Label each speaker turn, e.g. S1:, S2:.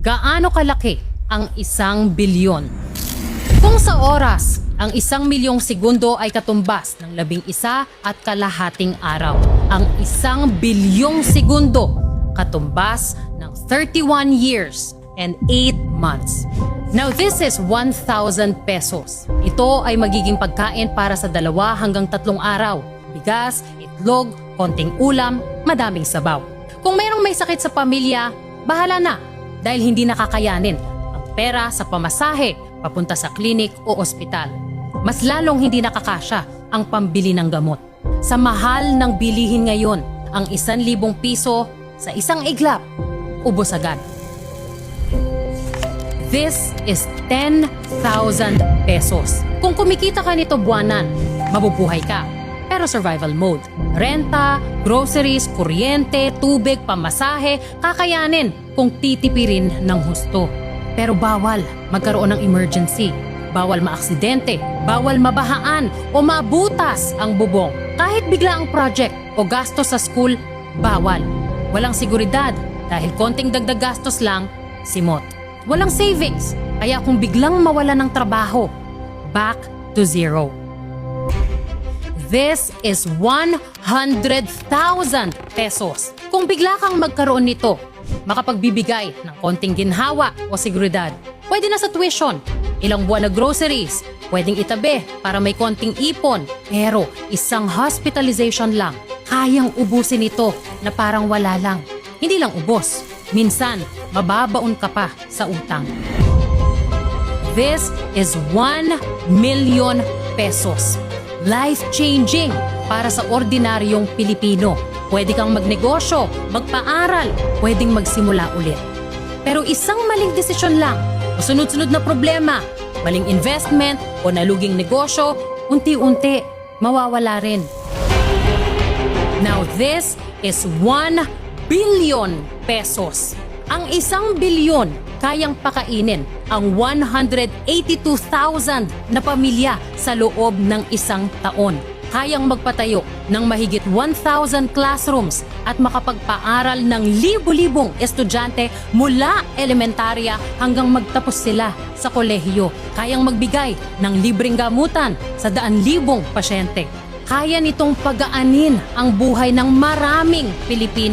S1: Gaano kalaki ang 1 bilyon? Kung sa oras, ang 1 milyong segundo ay katumbas ng 11.5 araw. Ang 1 bilyong segundo katumbas ng 31 years and 8 months. Now this is 1,000 pesos. Ito ay magiging pagkain para sa 2 hanggang 3 araw. Bigas, itlog, konting ulam, madaming sabaw. Kung mayroong may sakit sa pamilya, bahala na dahil hindi nakakayanin ang pera sa pamasahe papunta sa klinik o ospital. Mas lalong hindi nakakasya ang pambili ng gamot. Sa mahal ng bilihin ngayon, ang 1,000 piso sa isang iglap, ubos agad. This is 10,000 pesos. Kung kumikita ka nito buwanan, mabubuhay ka. Pero survival mode. Renta, groceries, kuryente, tubig, pamasahe, kakayanin kung titipirin ng husto. Pero bawal magkaroon ng emergency. Bawal maaksidente, bawal mabahaan o mabutas ang bubong. Kahit bigla ang project o gastos sa school, bawal. Walang seguridad dahil konting dagdag gastos lang, simot. Walang savings, kaya kung biglang mawala ng trabaho, back to zero. This is 100,000 pesos. Kung bigla kang magkaroon nito, makapagbibigay ng konting ginhawa o seguridad. Pwede na sa tuition, ilang buwan na groceries, pwedeng itabi para may konting ipon. Pero isang hospitalization lang, kayang ubusin ito na parang wala lang. Hindi lang ubos, minsan mababaon ka pa sa utang. This is 1 million pesos. Life-changing para sa ordinaryong Pilipino. Pwede kang magnegosyo, magpaaral, pwedeng magsimula ulit. Pero isang maling desisyon lang, o sunod-sunod na problema, maling investment o naluging negosyo, unti-unti mawawala rin. Now this is 1 billion pesos. Ang 1 bilyon kayang pakainin ang 182,000 na pamilya sa loob ng 1 taon. Kayang magpatayo ng mahigit 1,000 classrooms at makapagpaaral ng libo-libong estudyante mula elementarya hanggang magtapos sila sa kolehiyo. Kayang magbigay ng libreng gamutan sa 1,000 pasyente. Kaya nitong pagaanin ang buhay ng maraming Pilipino.